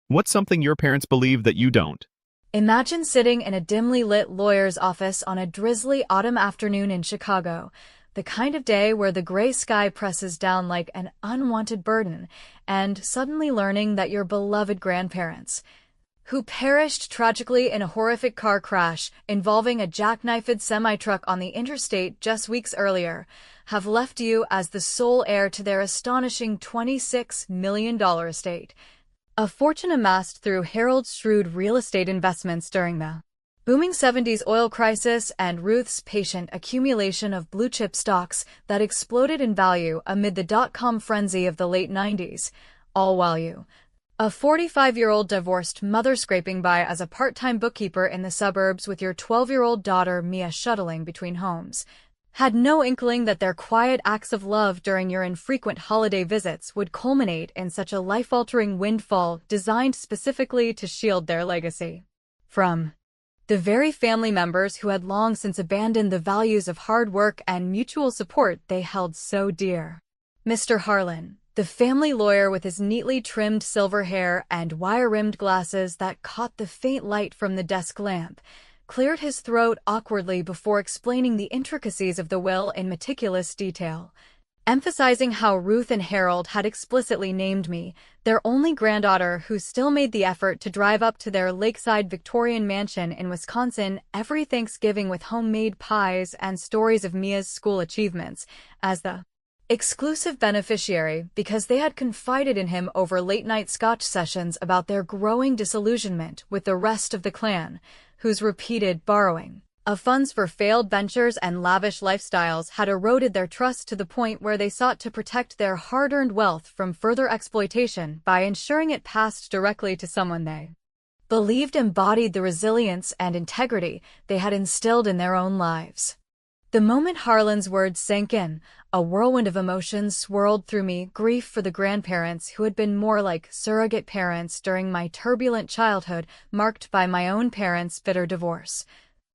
What's something your parents believe that you don't? Imagine sitting in a dimly lit lawyer's office on a drizzly autumn afternoon in Chicago, the kind of day where the gray sky presses down like an unwanted burden, and suddenly learning that your beloved grandparents, who perished tragically in a horrific car crash involving a jackknifed semi-truck on the interstate just weeks earlier, have left you as the sole heir to their astonishing $26 million estate. A fortune amassed through Harold's shrewd real estate investments during the booming '70s oil crisis and Ruth's patient accumulation of blue-chip stocks that exploded in value amid the dot-com frenzy of the late '90s, all while you, a 45-year-old divorced mother scraping by as a part-time bookkeeper in the suburbs with your 12-year-old daughter Mia shuttling between homes, had no inkling that their quiet acts of love during your infrequent holiday visits would culminate in such a life-altering windfall designed specifically to shield their legacy from the very family members who had long since abandoned the values of hard work and mutual support they held so dear. Mr. Harlan, the family lawyer with his neatly trimmed silver hair and wire-rimmed glasses that caught the faint light from the desk lamp, cleared his throat awkwardly before explaining the intricacies of the will in meticulous detail, emphasizing how Ruth and Harold had explicitly named me, their only granddaughter who still made the effort to drive up to their lakeside Victorian mansion in Wisconsin every Thanksgiving with homemade pies and stories of Mia's school achievements, as the exclusive beneficiary because they had confided in him over late-night Scotch sessions about their growing disillusionment with the rest of the clan, whose repeated borrowing of funds for failed ventures and lavish lifestyles had eroded their trust to the point where they sought to protect their hard-earned wealth from further exploitation by ensuring it passed directly to someone they believed embodied the resilience and integrity they had instilled in their own lives. The moment Harlan's words sank in, a whirlwind of emotions swirled through me, grief for the grandparents who had been more like surrogate parents during my turbulent childhood marked by my own parents' bitter divorce,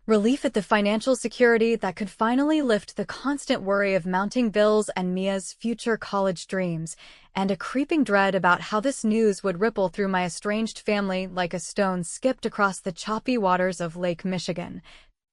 relief at the financial security that could finally lift the constant worry of mounting bills and Mia's future college dreams, and a creeping dread about how this news would ripple through my estranged family like a stone skipped across the choppy waters of Lake Michigan.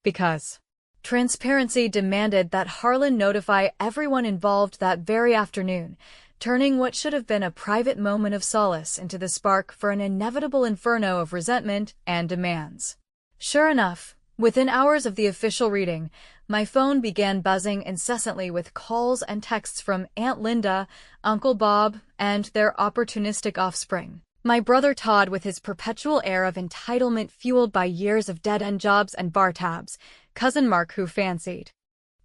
Because transparency demanded that Harlan notify everyone involved that very afternoon, turning what should have been a private moment of solace into the spark for an inevitable inferno of resentment and demands. Sure enough, within hours of the official reading, my phone began buzzing incessantly with calls and texts from Aunt Linda, Uncle Bob, and their opportunistic offspring. My brother Todd with his perpetual air of entitlement fueled by years of dead-end jobs and bar tabs, cousin Mark who fancied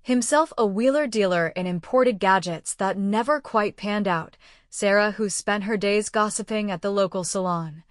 himself a wheeler-dealer in imported gadgets that never quite panned out, Sarah who spent her days gossiping at the local salon,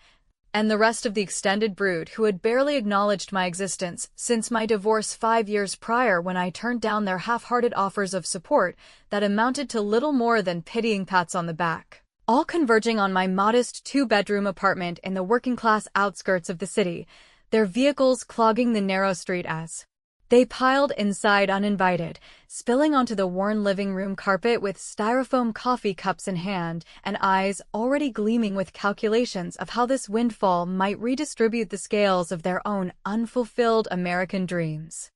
and the rest of the extended brood who had barely acknowledged my existence since my divorce 5 years prior when I turned down their half-hearted offers of support that amounted to little more than pitying pats on the back, all converging on my modest two-bedroom apartment in the working-class outskirts of the city, their vehicles clogging the narrow street as they piled inside uninvited, spilling onto the worn living room carpet with styrofoam coffee cups in hand and eyes already gleaming with calculations of how this windfall might redistribute the scales of their own unfulfilled American dreams.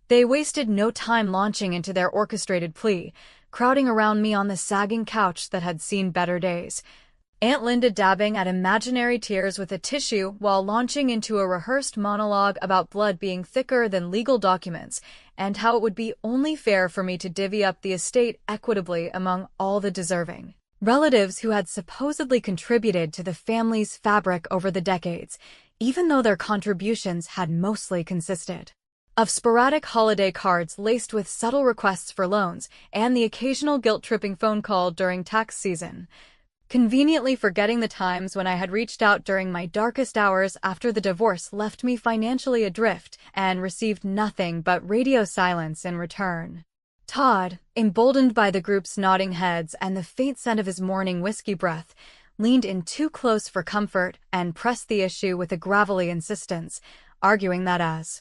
They wasted no time launching into their orchestrated plea, crowding around me on the sagging couch that had seen better days, Aunt Linda dabbing at imaginary tears with a tissue while launching into a rehearsed monologue about blood being thicker than legal documents and how it would be only fair for me to divvy up the estate equitably among all the deserving relatives who had supposedly contributed to the family's fabric over the decades, even though their contributions had mostly consisted of sporadic holiday cards laced with subtle requests for loans and the occasional guilt-tripping phone call during tax season, conveniently forgetting the times when I had reached out during my darkest hours after the divorce left me financially adrift and received nothing but radio silence in return. Todd, emboldened by the group's nodding heads and the faint scent of his morning whiskey breath, leaned in too close for comfort and pressed the issue with a gravelly insistence, arguing that as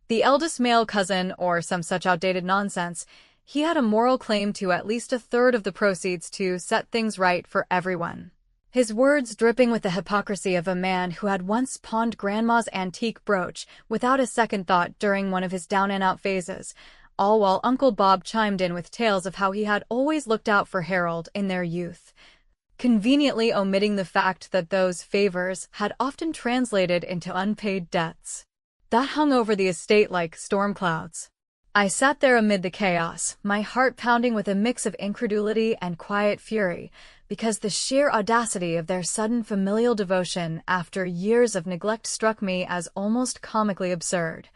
the eldest male cousin or some such outdated nonsense, he had a moral claim to at least a third of the proceeds to set things right for everyone. his words dripping with the hypocrisy of a man who had once pawned Grandma's antique brooch without a second thought during one of his down-and-out phases, all while Uncle Bob chimed in with tales of how he had always looked out for Harold in their youth, conveniently omitting the fact that those favors had often translated into unpaid debts. That hung over the estate like storm clouds. I sat there amid the chaos, my heart pounding with a mix of incredulity and quiet fury, because the sheer audacity of their sudden familial devotion after years of neglect struck me as almost comically absurd.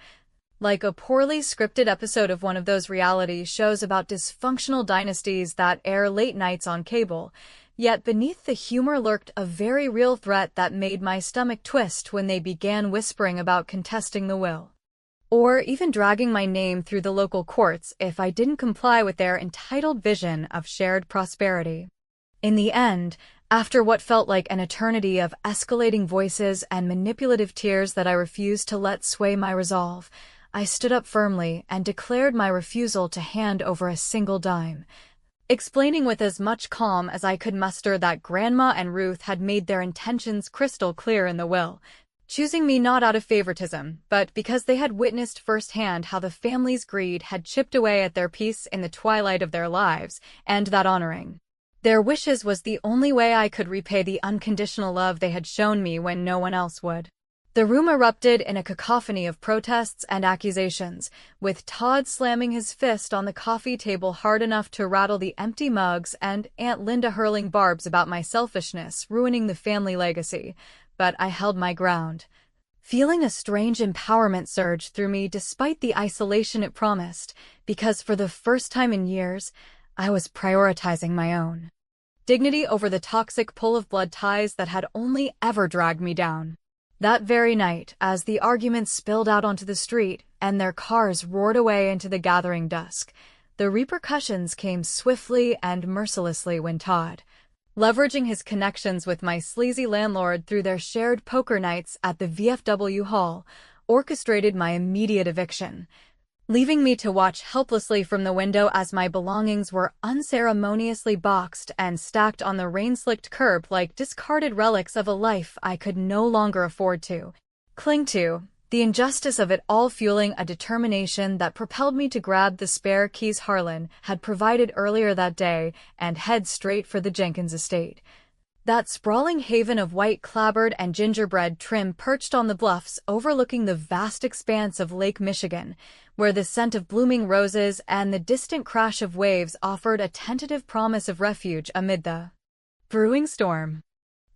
Like a poorly scripted episode of one of those reality shows about dysfunctional dynasties that air late nights on cable, yet beneath the humor lurked a very real threat that made my stomach twist when they began whispering about contesting the will, or even dragging my name through the local courts if I didn't comply with their entitled vision of shared prosperity. In the end, after what felt like an eternity of escalating voices and manipulative tears that I refused to let sway my resolve, I stood up firmly and declared my refusal to hand over a single dime, explaining with as much calm as I could muster that Grandma and Ruth had made their intentions crystal clear in the will, choosing me not out of favoritism, but because they had witnessed firsthand how the family's greed had chipped away at their peace in the twilight of their lives, and that honoring their wishes was the only way I could repay the unconditional love they had shown me when no one else would. The room erupted in a cacophony of protests and accusations, with Todd slamming his fist on the coffee table hard enough to rattle the empty mugs and Aunt Linda hurling barbs about my selfishness, ruining the family legacy. But I held my ground, feeling a strange empowerment surge through me despite the isolation it promised, because for the first time in years, I was prioritizing my own dignity over the toxic pull of blood ties that had only ever dragged me down. That very night, as the arguments spilled out onto the street and their cars roared away into the gathering dusk, the repercussions came swiftly and mercilessly when Todd, leveraging his connections with my sleazy landlord through their shared poker nights at the VFW hall, orchestrated my immediate eviction, leaving me to watch helplessly from the window as my belongings were unceremoniously boxed and stacked on the rain-slicked curb like discarded relics of a life I could no longer afford to cling to, the injustice of it all fueling a determination that propelled me to grab the spare keys Harlan had provided earlier that day and head straight for the Jenkins estate. That sprawling haven of white clapboard and gingerbread trim perched on the bluffs overlooking the vast expanse of Lake Michigan, where the scent of blooming roses and the distant crash of waves offered a tentative promise of refuge amid the brewing storm.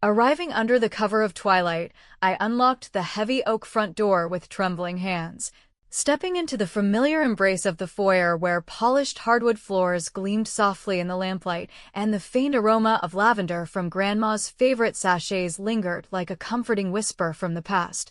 Arriving under the cover of twilight, I unlocked the heavy oak front door with trembling hands, stepping into the familiar embrace of the foyer where polished hardwood floors gleamed softly in the lamplight and the faint aroma of lavender from Grandma's favorite sachets lingered like a comforting whisper from the past,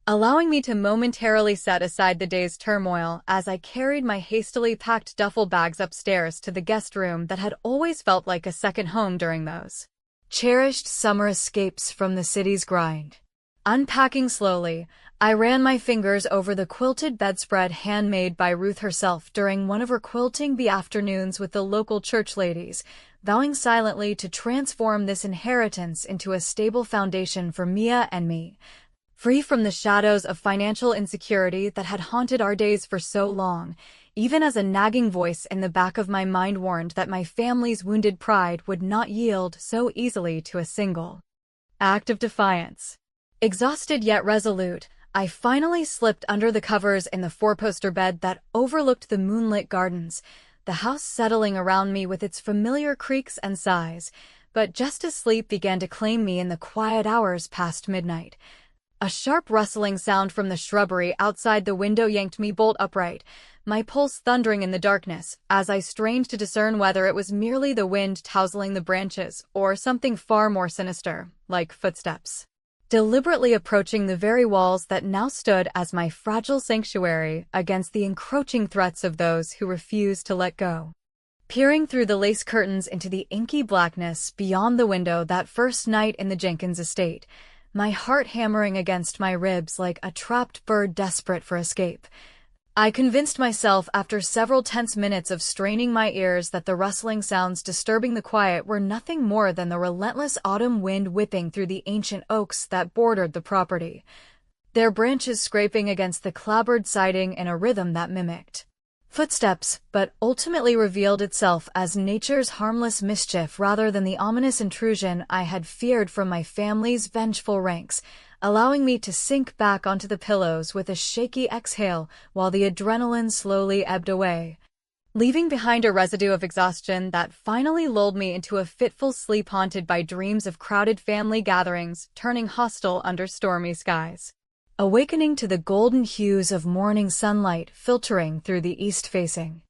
allowing me to momentarily set aside the day's turmoil as I carried my hastily packed duffel bags upstairs to the guest room that had always felt like a second home during those cherished summer escapes from the city's grind. Unpacking slowly, I ran my fingers over the quilted bedspread handmade by Ruth herself during one of her quilting bee afternoons with the local church ladies, vowing silently to transform this inheritance into a stable foundation for Mia and me, free from the shadows of financial insecurity that had haunted our days for so long, even as a nagging voice in the back of my mind warned that my family's wounded pride would not yield so easily to a single act of defiance. Exhausted yet resolute, I finally slipped under the covers in the four-poster bed that overlooked the moonlit gardens, the house settling around me with its familiar creaks and sighs, but just as sleep began to claim me in the quiet hours past midnight, a sharp rustling sound from the shrubbery outside the window yanked me bolt upright, my pulse thundering in the darkness as I strained to discern whether it was merely the wind tousling the branches or something far more sinister, like footsteps, deliberately approaching the very walls that now stood as my fragile sanctuary against the encroaching threats of those who refused to let go. Peering through the lace curtains into the inky blackness beyond the window that first night in the Jenkins estate, my heart hammering against my ribs like a trapped bird desperate for escape, I convinced myself after several tense minutes of straining my ears that the rustling sounds disturbing the quiet were nothing more than the relentless autumn wind whipping through the ancient oaks that bordered the property, their branches scraping against the clapboard siding in a rhythm that mimicked footsteps, but ultimately revealed itself as nature's harmless mischief rather than the ominous intrusion I had feared from my family's vengeful ranks, allowing me to sink back onto the pillows with a shaky exhale while the adrenaline slowly ebbed away, leaving behind a residue of exhaustion that finally lulled me into a fitful sleep haunted by dreams of crowded family gatherings turning hostile under stormy skies. Awakening to the golden hues of morning sunlight filtering through the east-facing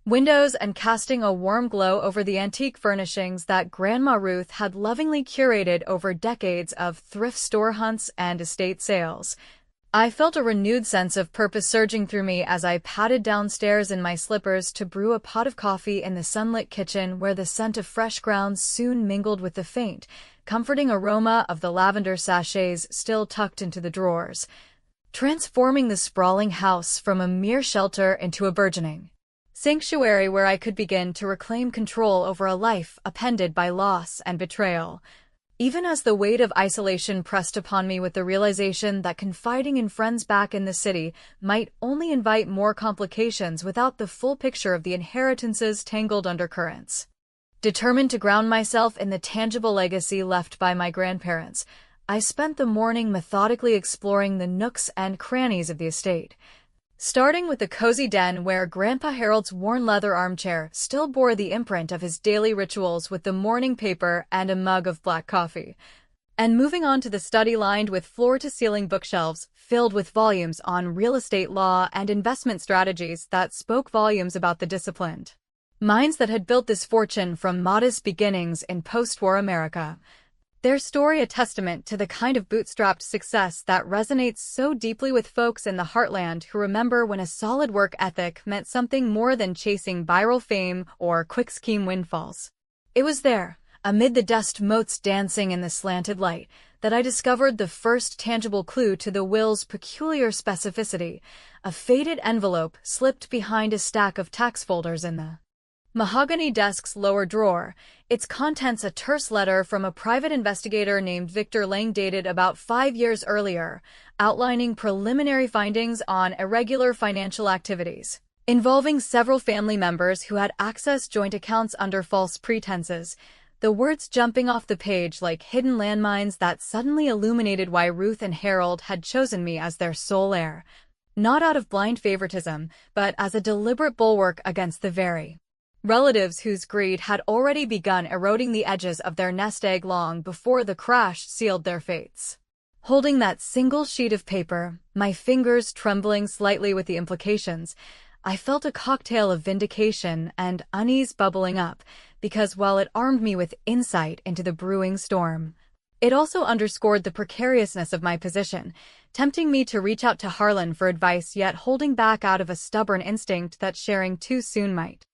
windows and casting a warm glow over the antique furnishings that Grandma Ruth had lovingly curated over decades of thrift store hunts and estate sales. I felt a renewed sense of purpose surging through me as I padded downstairs in my slippers to brew a pot of coffee in the sunlit kitchen where the scent of fresh grounds soon mingled with the faint, comforting aroma of the lavender sachets still tucked into the drawers, transforming the sprawling house from a mere shelter into a burgeoning sanctuary where I could begin to reclaim control over a life upended by loss and betrayal. Even as the weight of isolation pressed upon me with the realization that confiding in friends back in the city might only invite more complications without the full picture of the inheritance's tangled undercurrents. Determined to ground myself in the tangible legacy left by my grandparents, I spent the morning methodically exploring the nooks and crannies of the estate, starting with the cozy den where Grandpa Harold's worn leather armchair still bore the imprint of his daily rituals with the morning paper and a mug of black coffee, and moving on to the study lined with floor-to-ceiling bookshelves filled with volumes on real estate law and investment strategies that spoke volumes about the disciplined minds that had built this fortune from modest beginnings in post-war America. Their story a testament to the kind of bootstrapped success that resonates so deeply with folks in the heartland who remember when a solid work ethic meant something more than chasing viral fame or quick-scheme windfalls. It was there, amid the dust motes dancing in the slanted light, that I discovered the first tangible clue to the will's peculiar specificity, a faded envelope slipped behind a stack of tax folders in the mahogany desk's lower drawer, its contents a terse letter from a private investigator named Victor Lang dated about 5 years earlier, outlining preliminary findings on irregular financial activities involving several family members who had accessed joint accounts under false pretenses, the words jumping off the page like hidden landmines that suddenly illuminated why Ruth and Harold had chosen me as their sole heir, not out of blind favoritism, but as a deliberate bulwark against the very relatives whose greed had already begun eroding the edges of their nest egg long before the crash sealed their fates. Holding that single sheet of paper, my fingers trembling slightly with the implications, I felt a cocktail of vindication and unease bubbling up, because while it armed me with insight into the brewing storm, it also underscored the precariousness of my position, tempting me to reach out to Harlan for advice yet holding back out of a stubborn instinct that sharing too soon might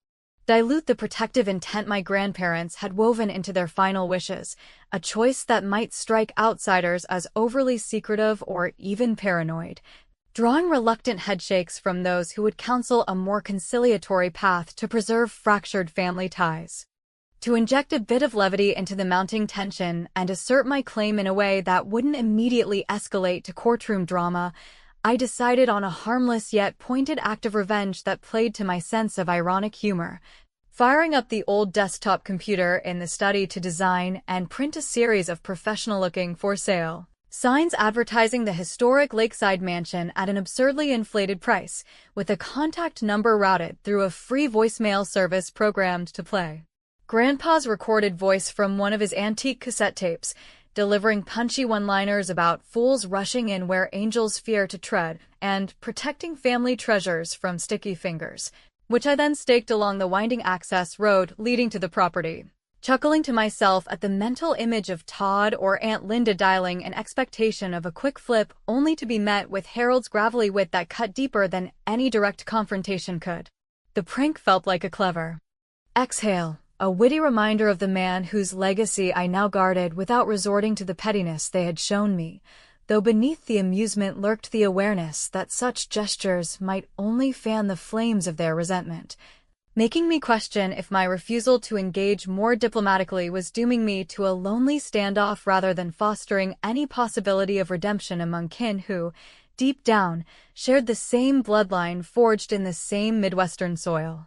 dilute the protective intent my grandparents had woven into their final wishes, a choice that might strike outsiders as overly secretive or even paranoid, drawing reluctant headshakes from those who would counsel a more conciliatory path to preserve fractured family ties. To inject a bit of levity into the mounting tension and assert my claim in a way that wouldn't immediately escalate to courtroom drama, I decided on a harmless yet pointed act of revenge that played to my sense of ironic humor, firing up the old desktop computer in the study to design and print a series of professional-looking for sale signs advertising the historic lakeside mansion at an absurdly inflated price, with a contact number routed through a free voicemail service programmed to play Grandpa's recorded voice from one of his antique cassette tapes, delivering punchy one-liners about fools rushing in where angels fear to tread and protecting family treasures from sticky fingers, which I then staked along the winding access road leading to the property, chuckling to myself at the mental image of Todd or Aunt Linda dialing in expectation of a quick flip only to be met with Harold's gravelly wit that cut deeper than any direct confrontation could. The prank felt like a clever exhale, a witty reminder of the man whose legacy I now guarded without resorting to the pettiness they had shown me, though beneath the amusement lurked the awareness that such gestures might only fan the flames of their resentment, making me question if my refusal to engage more diplomatically was dooming me to a lonely standoff rather than fostering any possibility of redemption among kin who, deep down, shared the same bloodline forged in the same Midwestern soil.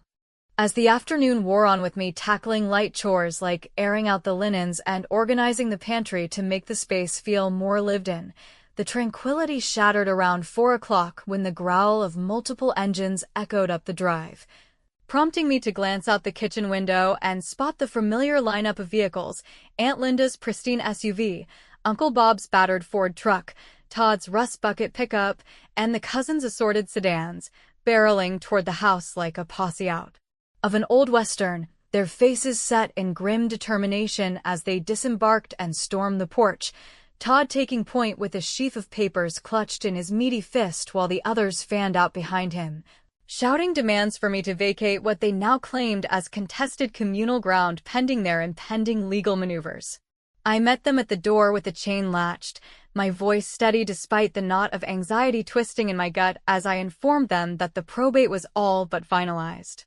As the afternoon wore on with me tackling light chores like airing out the linens and organizing the pantry to make the space feel more lived in, the tranquility shattered around 4 o'clock when the growl of multiple engines echoed up the drive, prompting me to glance out the kitchen window and spot the familiar lineup of vehicles: Aunt Linda's pristine SUV, Uncle Bob's battered Ford truck, Todd's rust bucket pickup, and the cousins' assorted sedans, barreling toward the house like a posse out of an old western, their faces set in grim determination as they disembarked and stormed the porch, Todd taking point with a sheaf of papers clutched in his meaty fist while the others fanned out behind him, shouting demands for me to vacate what they now claimed as contested communal ground pending their impending legal maneuvers. I met them at the door with the chain latched, my voice steady despite the knot of anxiety twisting in my gut as I informed them that the probate was all but finalized,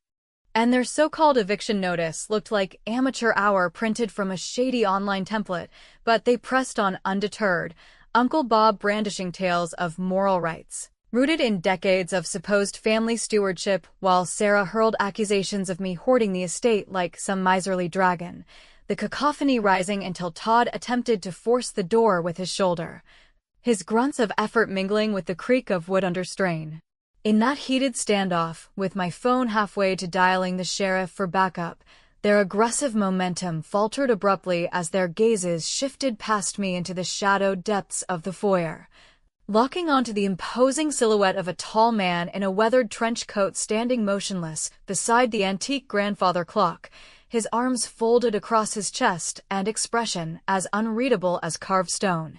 and their so-called eviction notice looked like amateur hour printed from a shady online template, but they pressed on undeterred, Uncle Bob brandishing tales of moral rights rooted in decades of supposed family stewardship, while Sarah hurled accusations of me hoarding the estate like some miserly dragon, the cacophony rising until Todd attempted to force the door with his shoulder, his grunts of effort mingling with the creak of wood under strain. In that heated standoff, with my phone halfway to dialing the sheriff for backup, their aggressive momentum faltered abruptly as their gazes shifted past me into the shadowed depths of the foyer, locking onto the imposing silhouette of a tall man in a weathered trench coat standing motionless beside the antique grandfather clock, his arms folded across his chest and expression as unreadable as carved stone,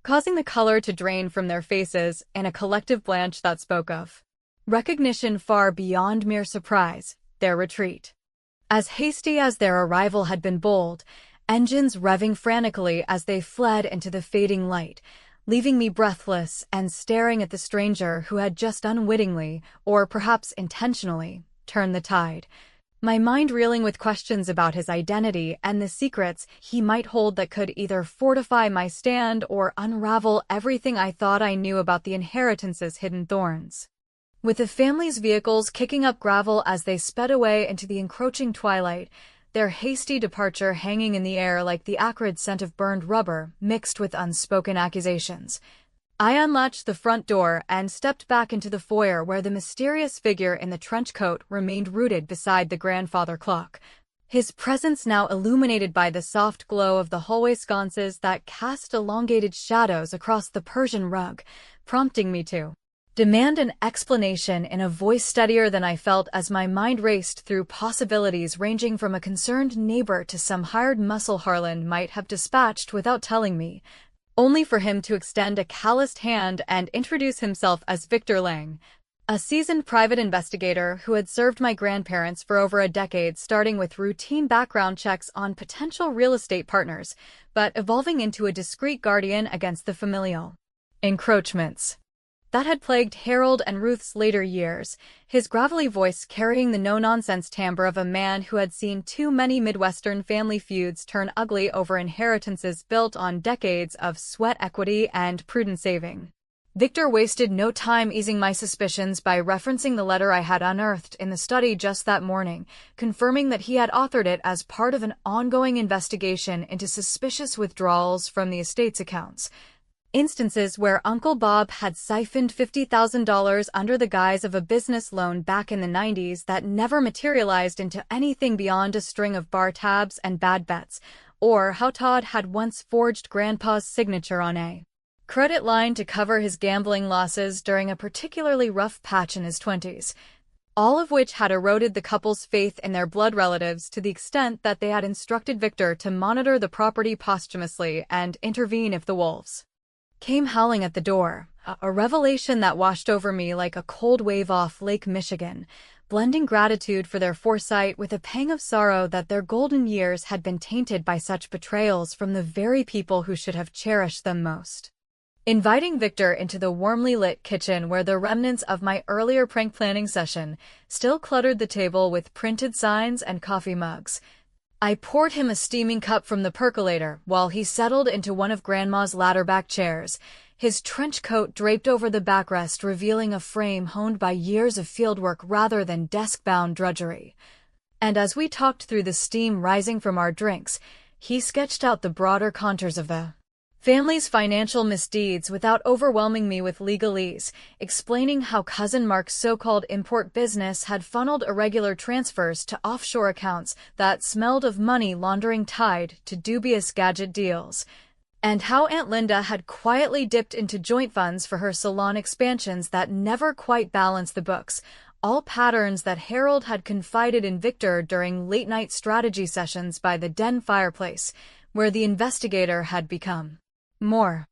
causing the color to drain from their faces in a collective blanch that spoke of recognition far beyond mere surprise. Their retreat, as hasty as their arrival had been bold, engines revving frantically as they fled into the fading light, leaving me breathless and staring at the stranger who had just unwittingly, or perhaps intentionally, turned the tide, my mind reeling with questions about his identity and the secrets he might hold that could either fortify my stand or unravel everything I thought I knew about the inheritance's hidden thorns. With the family's vehicles kicking up gravel as they sped away into the encroaching twilight, their hasty departure hanging in the air like the acrid scent of burned rubber mixed with unspoken accusations, I unlatched the front door and stepped back into the foyer where the mysterious figure in the trench coat remained rooted beside the grandfather clock, his presence now illuminated by the soft glow of the hallway sconces that cast elongated shadows across the Persian rug, prompting me to demand an explanation in a voice steadier than I felt as my mind raced through possibilities ranging from a concerned neighbor to some hired muscle Harlan might have dispatched without telling me, only for him to extend a calloused hand and introduce himself as Victor Lang, a seasoned private investigator who had served my grandparents for over a decade, starting with routine background checks on potential real estate partners, but evolving into a discreet guardian against the familial encroachments that had plagued Harold and Ruth's later years, his gravelly voice carrying the no-nonsense timbre of a man who had seen too many Midwestern family feuds turn ugly over inheritances built on decades of sweat equity and prudent saving. Victor wasted no time easing my suspicions by referencing the letter I had unearthed in the study just that morning, confirming that he had authored it as part of an ongoing investigation into suspicious withdrawals from the estate's accounts, instances where Uncle Bob had siphoned $50,000 under the guise of a business loan back in the 90s that never materialized into anything beyond a string of bar tabs and bad bets, or how Todd had once forged Grandpa's signature on a credit line to cover his gambling losses during a particularly rough patch in his 20s, all of which had eroded the couple's faith in their blood relatives to the extent that they had instructed Victor to monitor the property posthumously and intervene if the wolves came howling at the door, a revelation that washed over me like a cold wave off Lake Michigan, blending gratitude for their foresight with a pang of sorrow that their golden years had been tainted by such betrayals from the very people who should have cherished them most. inviting Victor into the warmly lit kitchen where the remnants of my earlier prank planning session still cluttered the table with printed signs and coffee mugs. I poured him a steaming cup from the percolator while he settled into one of Grandma's ladder-back chairs, his trench coat draped over the backrest revealing a frame honed by years of fieldwork rather than desk-bound drudgery. And as we talked through the steam rising from our drinks, he sketched out the broader contours of the family's financial misdeeds without overwhelming me with legalese, explaining how Cousin Mark's so-called import business had funneled irregular transfers to offshore accounts that smelled of money laundering tied to dubious gadget deals, and how Aunt Linda had quietly dipped into joint funds for her salon expansions that never quite balanced the books, all patterns that Harold had confided in Victor during late-night strategy sessions by the den fireplace, where the investigator had become more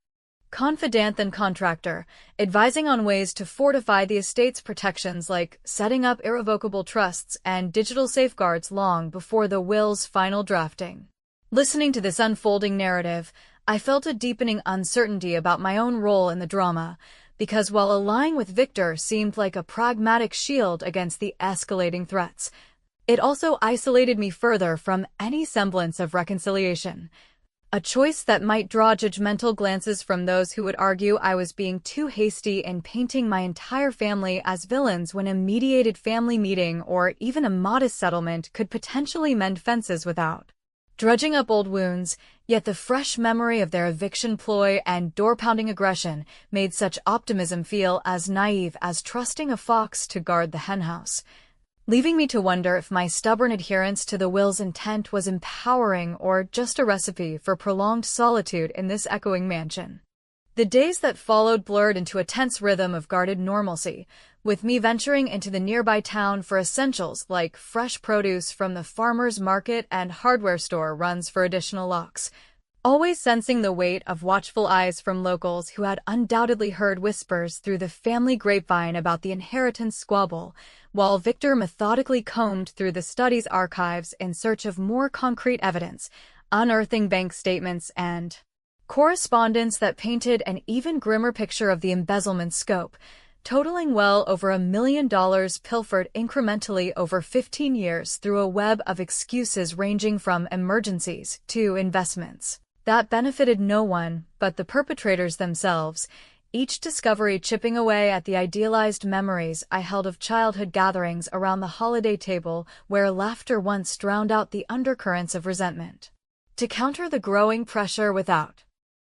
confidant than contractor, advising on ways to fortify the estate's protections like setting up irrevocable trusts and digital safeguards long before the will's final drafting. Listening to this unfolding narrative, I felt a deepening uncertainty about my own role in the drama, because while allying with Victor seemed like a pragmatic shield against the escalating threats, it also isolated me further from any semblance of reconciliation. A choice that might draw judgmental glances from those who would argue I was being too hasty in painting my entire family as villains when a mediated family meeting or even a modest settlement could potentially mend fences without drudging up old wounds, yet the fresh memory of their eviction ploy and door-pounding aggression made such optimism feel as naive as trusting a fox to guard the henhouse, leaving me to wonder if my stubborn adherence to the will's intent was empowering or just a recipe for prolonged solitude in this echoing mansion. The days that followed blurred into a tense rhythm of guarded normalcy, with me venturing into the nearby town for essentials like fresh produce from the farmer's market and hardware store runs for additional locks, always sensing the weight of watchful eyes from locals who had undoubtedly heard whispers through the family grapevine about the inheritance squabble, while Victor methodically combed through the study's archives in search of more concrete evidence, unearthing bank statements and correspondence that painted an even grimmer picture of the embezzlement scope, totaling well over $1 million pilfered incrementally over 15 years through a web of excuses ranging from emergencies to investments that benefited no one but the perpetrators themselves, each discovery chipping away at the idealized memories I held of childhood gatherings around the holiday table where laughter once drowned out the undercurrents of resentment. To counter the growing pressure without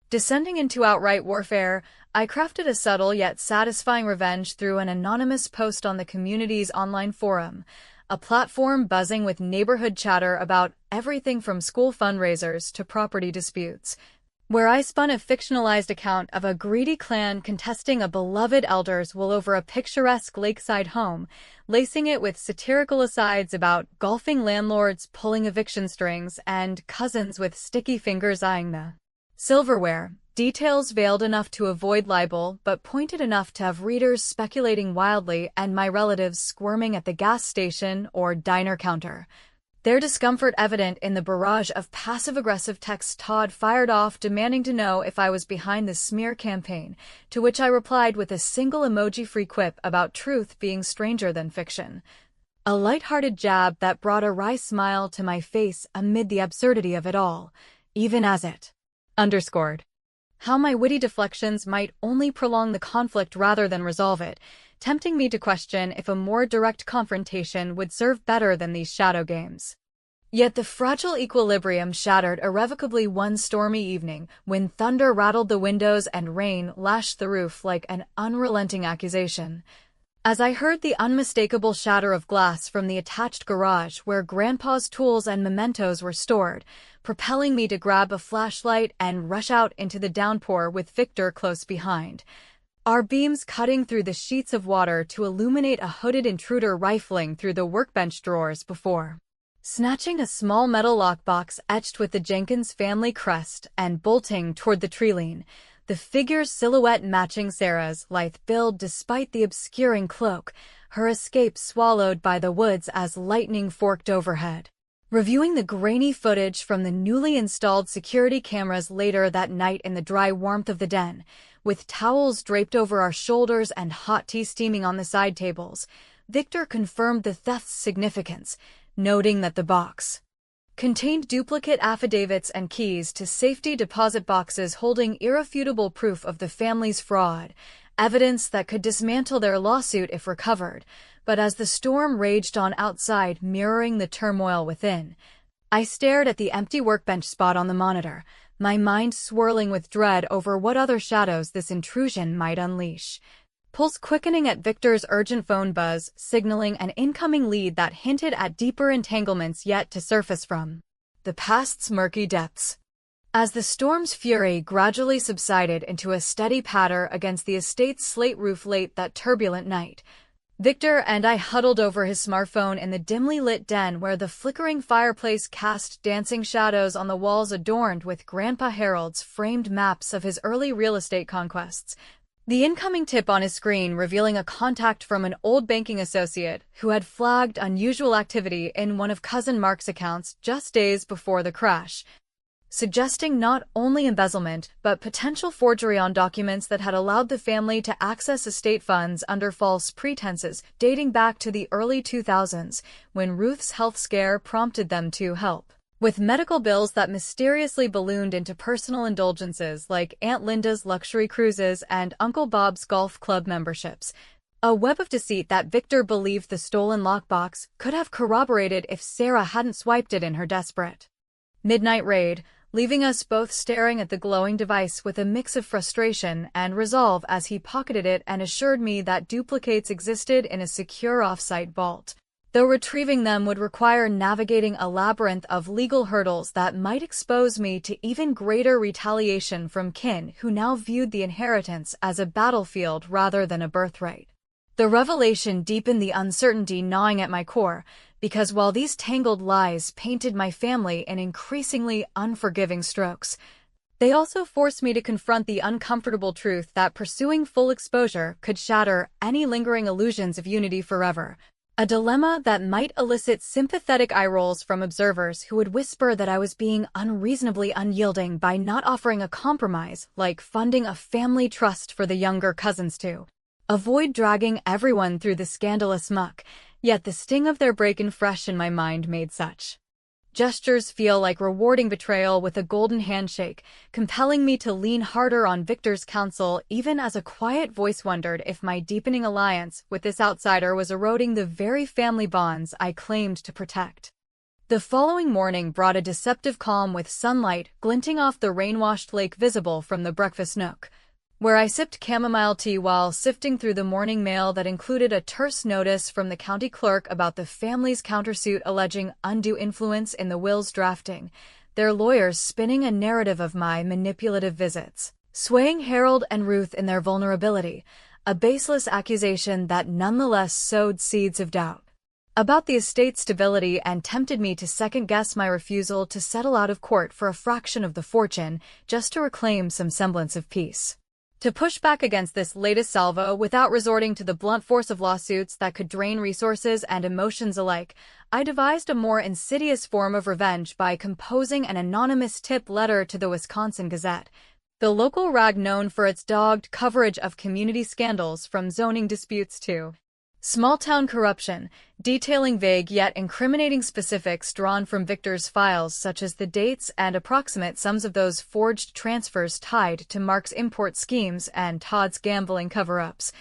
descending into outright warfare, I crafted a subtle yet satisfying revenge through an anonymous post on the community's online forum, a platform buzzing with neighborhood chatter about everything from school fundraisers to property disputes, where I spun a fictionalized account of a greedy clan contesting a beloved elder's will over a picturesque lakeside home, lacing it with satirical asides about golfing landlords pulling eviction strings and cousins with sticky fingers eyeing the silverware, details veiled enough to avoid libel but pointed enough to have readers speculating wildly and my relatives squirming at the gas station or diner counter, their discomfort evident in the barrage of passive-aggressive texts Todd fired off demanding to know if I was behind the smear campaign, to which I replied with a single emoji-free quip about truth being stranger than fiction. A light-hearted jab that brought a wry smile to my face amid the absurdity of it all, even as it underscored how my witty deflections might only prolong the conflict rather than resolve it, tempting me to question if a more direct confrontation would serve better than these shadow games. Yet the fragile equilibrium shattered irrevocably one stormy evening when thunder rattled the windows and rain lashed the roof like an unrelenting accusation. As I heard the unmistakable shatter of glass from the attached garage where Grandpa's tools and mementos were stored, propelling me to grab a flashlight and rush out into the downpour with Victor close behind, our beams cutting through the sheets of water to illuminate a hooded intruder rifling through the workbench drawers before snatching a small metal lockbox etched with the Jenkins family crest and bolting toward the treeline, the figure's silhouette matching Sarah's lithe build despite the obscuring cloak, her escape swallowed by the woods as lightning forked overhead. Reviewing the grainy footage from the newly installed security cameras later that night in the dry warmth of the den, with towels draped over our shoulders and hot tea steaming on the side tables, Victor confirmed the theft's significance, noting that the box contained duplicate affidavits and keys to safety deposit boxes holding irrefutable proof of the family's fraud, evidence that could dismantle their lawsuit if recovered. But as the storm raged on outside, mirroring the turmoil within, I stared at the empty workbench spot on the monitor, my mind swirling with dread over what other shadows this intrusion might unleash. Pulse quickening at Victor's urgent phone buzz, signaling an incoming lead that hinted at deeper entanglements yet to surface from the past's murky depths. As the storm's fury gradually subsided into a steady patter against the estate's slate roof late that turbulent night, Victor and I huddled over his smartphone in the dimly lit den where the flickering fireplace cast dancing shadows on the walls adorned with Grandpa Harold's framed maps of his early real estate conquests. The incoming tip on his screen revealing a contact from an old banking associate who had flagged unusual activity in one of Cousin Mark's accounts just days before the crash, suggesting not only embezzlement but potential forgery on documents that had allowed the family to access estate funds under false pretenses dating back to the early 2000s, when Ruth's health scare prompted them to help with medical bills that mysteriously ballooned into personal indulgences like Aunt Linda's luxury cruises and Uncle Bob's golf club memberships. A web of deceit that Victor believed the stolen lockbox could have corroborated if Sarah hadn't swiped it in her desperate midnight raid, leaving us both staring at the glowing device with a mix of frustration and resolve as he pocketed it and assured me that duplicates existed in a secure off-site vault, though retrieving them would require navigating a labyrinth of legal hurdles that might expose me to even greater retaliation from kin who now viewed the inheritance as a battlefield rather than a birthright. The revelation deepened the uncertainty gnawing at my core, because while these tangled lies painted my family in increasingly unforgiving strokes, they also forced me to confront the uncomfortable truth that pursuing full exposure could shatter any lingering illusions of unity forever, a dilemma that might elicit sympathetic eye rolls from observers who would whisper that I was being unreasonably unyielding by not offering a compromise like funding a family trust for the younger cousins to avoid dragging everyone through the scandalous muck. Yet the sting of their break-in fresh in my mind made such gestures feel like rewarding betrayal with a golden handshake, compelling me to lean harder on Victor's counsel even as a quiet voice wondered if my deepening alliance with this outsider was eroding the very family bonds I claimed to protect. The following morning brought a deceptive calm with sunlight glinting off the rain-washed lake visible from the breakfast nook, where I sipped chamomile tea while sifting through the morning mail that included a terse notice from the county clerk about the family's countersuit alleging undue influence in the will's drafting, their lawyers spinning a narrative of my manipulative visits, swaying Harold and Ruth in their vulnerability, a baseless accusation that nonetheless sowed seeds of doubt about the estate's stability and tempted me to second-guess my refusal to settle out of court for a fraction of the fortune just to reclaim some semblance of peace. To push back against this latest salvo without resorting to the blunt force of lawsuits that could drain resources and emotions alike, I devised a more insidious form of revenge by composing an anonymous tip letter to the Wisconsin Gazette, the local rag known for its dogged coverage of community scandals from zoning disputes to small-town corruption, detailing vague yet incriminating specifics drawn from Victor's files such as the dates and approximate sums of those forged transfers tied to Mark's import schemes and Todd's gambling cover-ups,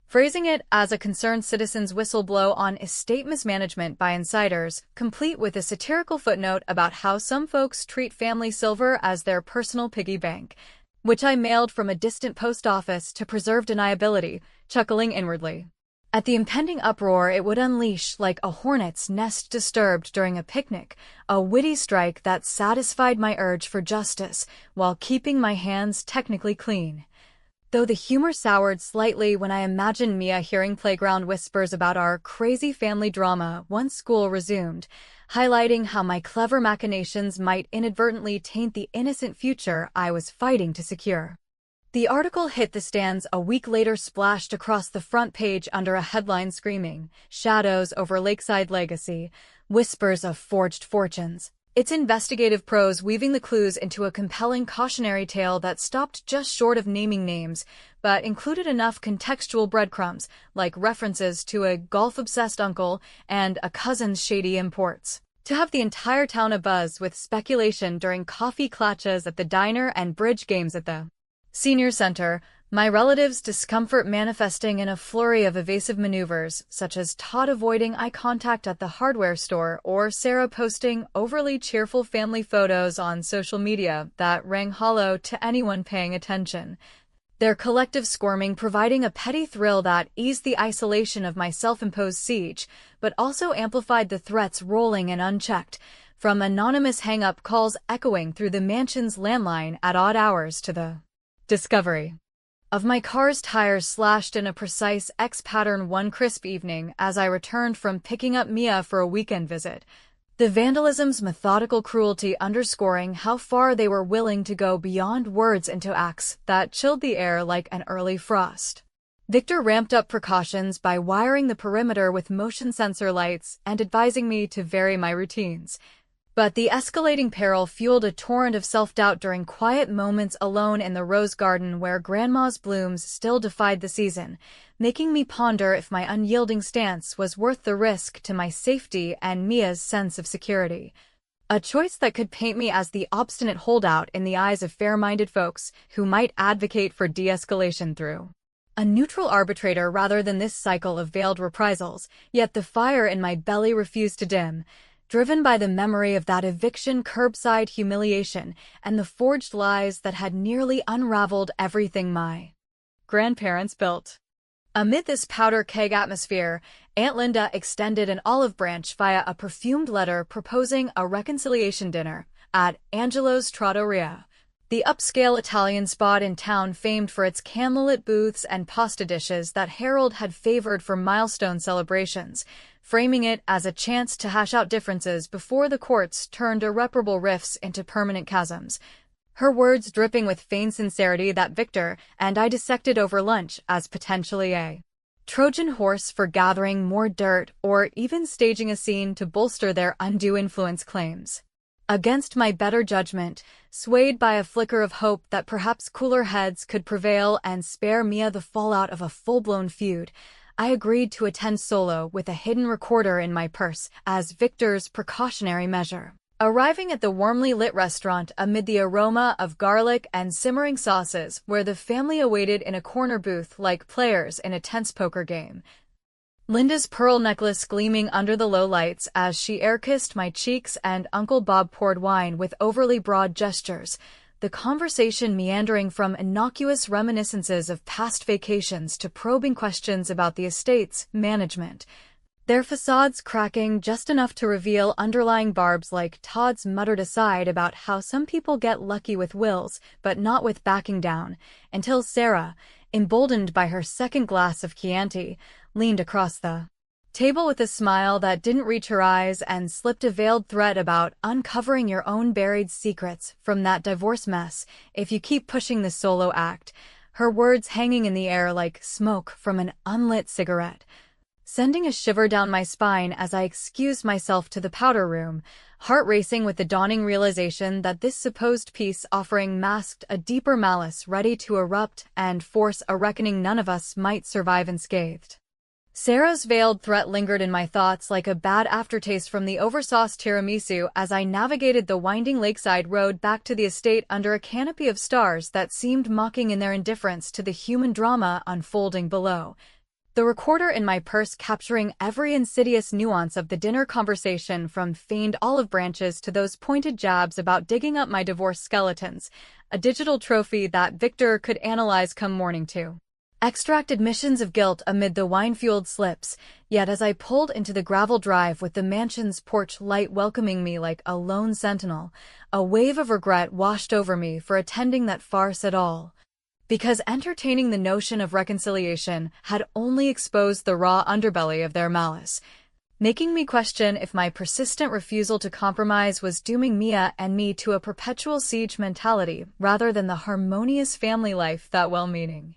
phrasing it as a concerned citizen's whistleblow on estate mismanagement by insiders, complete with a satirical footnote about how some folks treat family silver as their personal piggy bank, which I mailed from a distant post office to preserve deniability, chuckling inwardly at the impending uproar it would unleash like a hornet's nest disturbed during a picnic, a witty strike that satisfied my urge for justice while keeping my hands technically clean. Though the humor soured slightly when I imagined Mia hearing playground whispers about our crazy family drama once school resumed, highlighting how my clever machinations might inadvertently taint the innocent future I was fighting to secure. The article hit the stands a week later, splashed across the front page under a headline screaming, "Shadows over Lakeside Legacy, Whispers of Forged Fortunes." Its investigative prose weaving the clues into a compelling cautionary tale that stopped just short of naming names, but included enough contextual breadcrumbs, like references to a golf-obsessed uncle and a cousin's shady imports, to have the entire town abuzz with speculation during coffee clutches at the diner and bridge games at the senior center, my relatives' discomfort manifesting in a flurry of evasive maneuvers, such as Todd avoiding eye contact at the hardware store or Sarah posting overly cheerful family photos on social media that rang hollow to anyone paying attention. Their collective squirming providing a petty thrill that eased the isolation of my self-imposed siege, but also amplified the threats rolling in unchecked, from anonymous hang-up calls echoing through the mansion's landline at odd hours to the discovery of my car's tires slashed in a precise X pattern one crisp evening as I returned from picking up Mia for a weekend visit. The vandalism's methodical cruelty underscoring how far they were willing to go beyond words into acts that chilled the air like an early frost. Victor ramped up precautions by wiring the perimeter with motion sensor lights and advising me to vary my routines. But the escalating peril fueled a torrent of self-doubt during quiet moments alone in the rose garden where Grandma's blooms still defied the season, making me ponder if my unyielding stance was worth the risk to my safety and Mia's sense of security. A choice that could paint me as the obstinate holdout in the eyes of fair-minded folks who might advocate for de-escalation through a neutral arbitrator rather than this cycle of veiled reprisals, yet the fire in my belly refused to dim, driven by the memory of that eviction curbside humiliation and the forged lies that had nearly unraveled everything my grandparents built. Amid this powder keg atmosphere, Aunt Linda extended an olive branch via a perfumed letter proposing a reconciliation dinner at Angelo's Trattoria, the upscale Italian spot in town famed for its candlelit booths and pasta dishes that Harold had favored for milestone celebrations, framing it as a chance to hash out differences before the courts turned irreparable rifts into permanent chasms. Her words dripping with feigned sincerity that Victor and I dissected over lunch as potentially a Trojan horse for gathering more dirt or even staging a scene to bolster their undue influence claims. Against my better judgment, swayed by a flicker of hope that perhaps cooler heads could prevail and spare Mia the fallout of a full-blown feud, I agreed to attend solo with a hidden recorder in my purse as Victor's precautionary measure. Arriving at the warmly lit restaurant amid the aroma of garlic and simmering sauces where the family awaited in a corner booth like players in a tense poker game, Linda's pearl necklace gleaming under the low lights as she air-kissed my cheeks and Uncle Bob poured wine with overly broad gestures, the conversation meandering from innocuous reminiscences of past vacations to probing questions about the estate's management, their facades cracking just enough to reveal underlying barbs like Todd's muttered aside about how some people get lucky with wills but not with backing down, until Sarah, emboldened by her second glass of Chianti, leaned across the table with a smile that didn't reach her eyes and slipped a veiled threat about uncovering your own buried secrets from that divorce mess if you keep pushing the solo act, her words hanging in the air like smoke from an unlit cigarette, sending a shiver down my spine as I excused myself to the powder room, heart racing with the dawning realization that this supposed peace offering masked a deeper malice ready to erupt and force a reckoning none of us might survive unscathed. Sarah's veiled threat lingered in my thoughts like a bad aftertaste from the oversauced tiramisu as I navigated the winding lakeside road back to the estate under a canopy of stars that seemed mocking in their indifference to the human drama unfolding below. The recorder in my purse capturing every insidious nuance of the dinner conversation from feigned olive branches to those pointed jabs about digging up my divorce skeletons, a digital trophy that Victor could analyze come morning too. Extract admissions of guilt amid the wine-fueled slips, yet as I pulled into the gravel drive with the mansion's porch light welcoming me like a lone sentinel, a wave of regret washed over me for attending that farce at all. Because entertaining the notion of reconciliation had only exposed the raw underbelly of their malice. making me question if my persistent refusal to compromise was dooming Mia and me to a perpetual siege mentality rather than the harmonious family life that well-meaning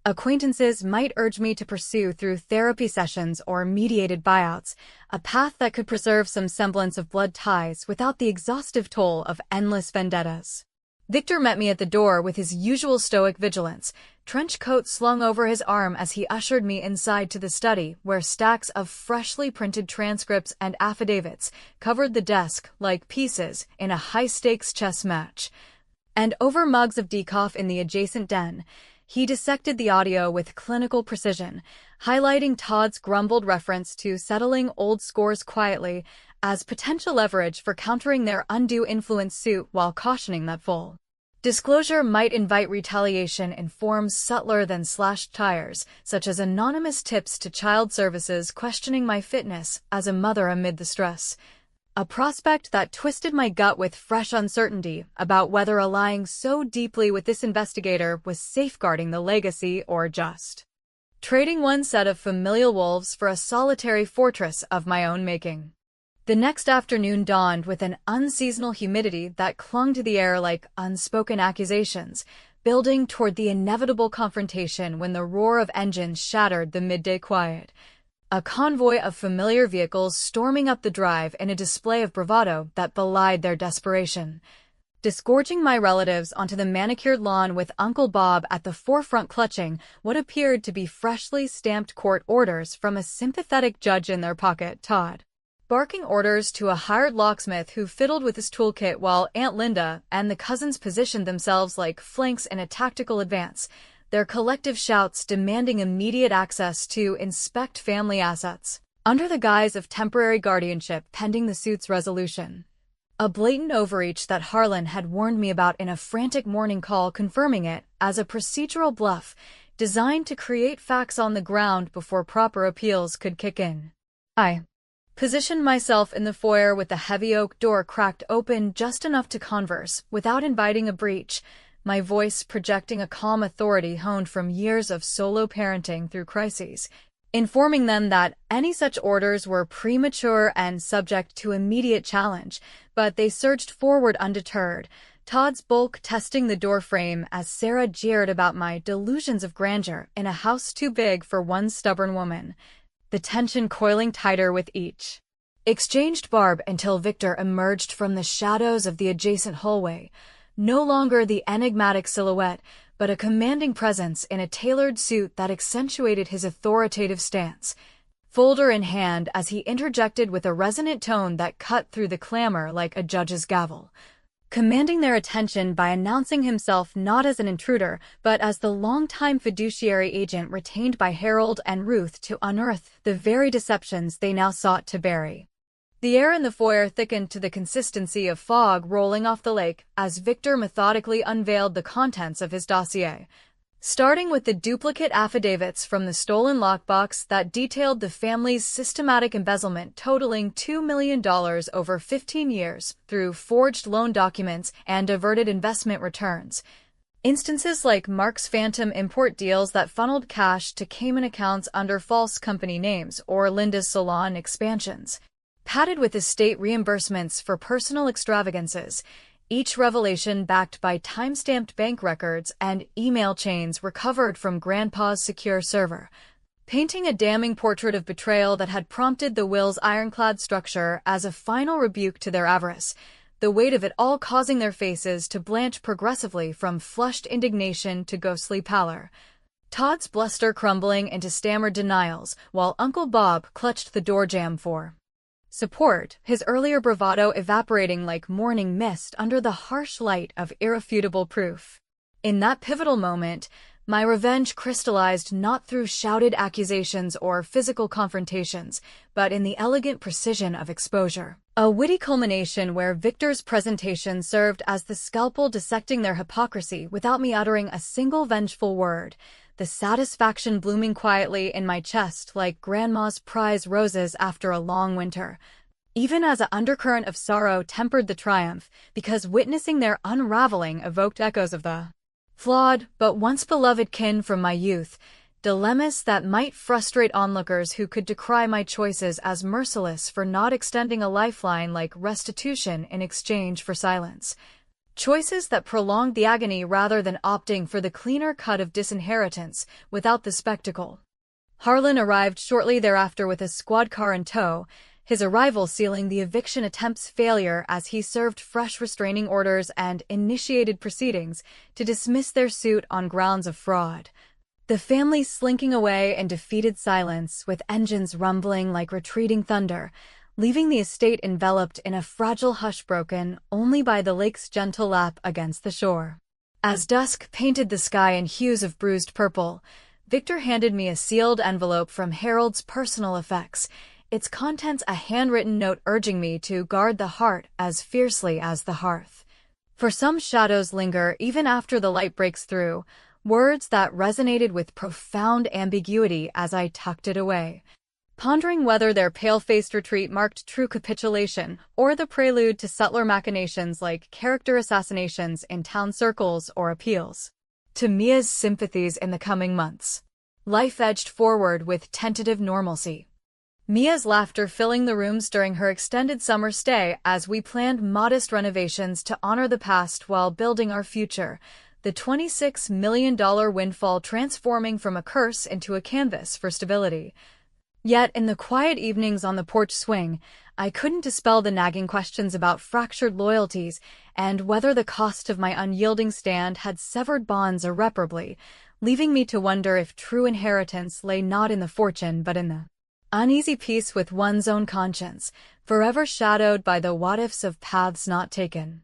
acquaintances might urge me to pursue through therapy sessions or mediated buyouts, a path that could preserve some semblance of blood ties without the exhaustive toll of endless vendettas. Victor met me at the door with his usual stoic vigilance, trench coat slung over his arm as he ushered me inside to the study, where stacks of freshly printed transcripts and affidavits covered the desk like pieces in a high-stakes chess match. And over mugs of decaf in the adjacent den, he dissected the audio with clinical precision, highlighting Todd's grumbled reference to settling old scores quietly as potential leverage for countering their undue influence suit while cautioning that full disclosure might invite retaliation in forms subtler than slashed tires, such as anonymous tips to child services questioning my fitness as a mother amid the stress. A prospect that twisted my gut with fresh uncertainty about whether allying so deeply with this investigator was safeguarding the legacy or just trading one set of familial wolves for a solitary fortress of my own making. The next afternoon dawned with an unseasonal humidity that clung to the air like unspoken accusations, building toward the inevitable confrontation when the roar of engines shattered the midday quiet. A convoy of familiar vehicles storming up the drive in a display of bravado that belied their desperation. Disgorging my relatives onto the manicured lawn with Uncle Bob at the forefront clutching what appeared to be freshly stamped court orders from a sympathetic judge in their pocket, Todd barking orders to a hired locksmith who fiddled with his toolkit while Aunt Linda and the cousins positioned themselves like flanks in a tactical advance, their collective shouts demanding immediate access to inspect family assets, under the guise of temporary guardianship pending the suit's resolution. A blatant overreach that Harlan had warned me about in a frantic morning call, confirming it as a procedural bluff designed to create facts on the ground before proper appeals could kick in. I positioned myself in the foyer with the heavy oak door cracked open just enough to converse without inviting a breach, my voice projecting a calm authority honed from years of solo parenting through crises, informing them that any such orders were premature and subject to immediate challenge, but they surged forward undeterred, Todd's bulk testing the doorframe as Sarah jeered about my delusions of grandeur in a house too big for one stubborn woman, the tension coiling tighter with each exchanged barb until Victor emerged from the shadows of the adjacent hallway, no longer the enigmatic silhouette, but a commanding presence in a tailored suit that accentuated his authoritative stance, folder in hand as he interjected with a resonant tone that cut through the clamor like a judge's gavel, commanding their attention by announcing himself not as an intruder, but as the longtime fiduciary agent retained by Harold and Ruth to unearth the very deceptions they now sought to bury. The air in the foyer thickened to the consistency of fog rolling off the lake as Victor methodically unveiled the contents of his dossier, starting with the duplicate affidavits from the stolen lockbox that detailed the family's systematic embezzlement totaling $2 million over 15 years through forged loan documents and diverted investment returns. Instances like Mark's phantom import deals that funneled cash to Cayman accounts under false company names or Linda's salon expansions, padded with estate reimbursements for personal extravagances, each revelation backed by time-stamped bank records and email chains recovered from Grandpa's secure server, painting a damning portrait of betrayal that had prompted the will's ironclad structure as a final rebuke to their avarice, the weight of it all causing their faces to blanch progressively from flushed indignation to ghostly pallor, Todd's bluster crumbling into stammered denials while Uncle Bob clutched the door jamb for support, his earlier bravado evaporating like morning mist under the harsh light of irrefutable proof. In that pivotal moment, my revenge crystallized not through shouted accusations or physical confrontations, but in the elegant precision of exposure. A witty culmination where Victor's presentation served as the scalpel dissecting their hypocrisy without me uttering a single vengeful word, the satisfaction blooming quietly in my chest like Grandma's prize roses after a long winter, even as an undercurrent of sorrow tempered the triumph, because witnessing their unraveling evoked echoes of the flawed but once beloved kin from my youth, Dilemmas that might frustrate onlookers who could decry my choices as merciless for not extending a lifeline like restitution in exchange for silence. Choices that prolonged the agony rather than opting for the cleaner cut of disinheritance without the spectacle. Harlan arrived shortly thereafter with a squad car in tow, his arrival sealing the eviction attempt's failure as he served fresh restraining orders and initiated proceedings to dismiss their suit on grounds of fraud. The family slinking away in defeated silence with engines rumbling like retreating thunder, leaving the estate enveloped in a fragile hush broken only by the lake's gentle lap against the shore. As dusk painted the sky in hues of bruised purple, Victor handed me a sealed envelope from Harold's personal effects, its contents a handwritten note urging me to guard the heart as fiercely as the hearth. For some shadows linger even after the light breaks through, words that resonated with profound ambiguity as I tucked it away, pondering whether their pale-faced retreat marked true capitulation or the prelude to subtler machinations like character assassinations in town circles or appeals to Mia's sympathies in the coming months. Life edged forward with tentative normalcy. Mia's laughter filling the rooms during her extended summer stay as we planned modest renovations to honor the past while building our future, the $26 million windfall transforming from a curse into a canvas for stability. Yet, in the quiet evenings on the porch swing, I couldn't dispel the nagging questions about fractured loyalties and whether the cost of my unyielding stand had severed bonds irreparably, leaving me to wonder if true inheritance lay not in the fortune but in the uneasy peace with one's own conscience, forever shadowed by the what-ifs of paths not taken.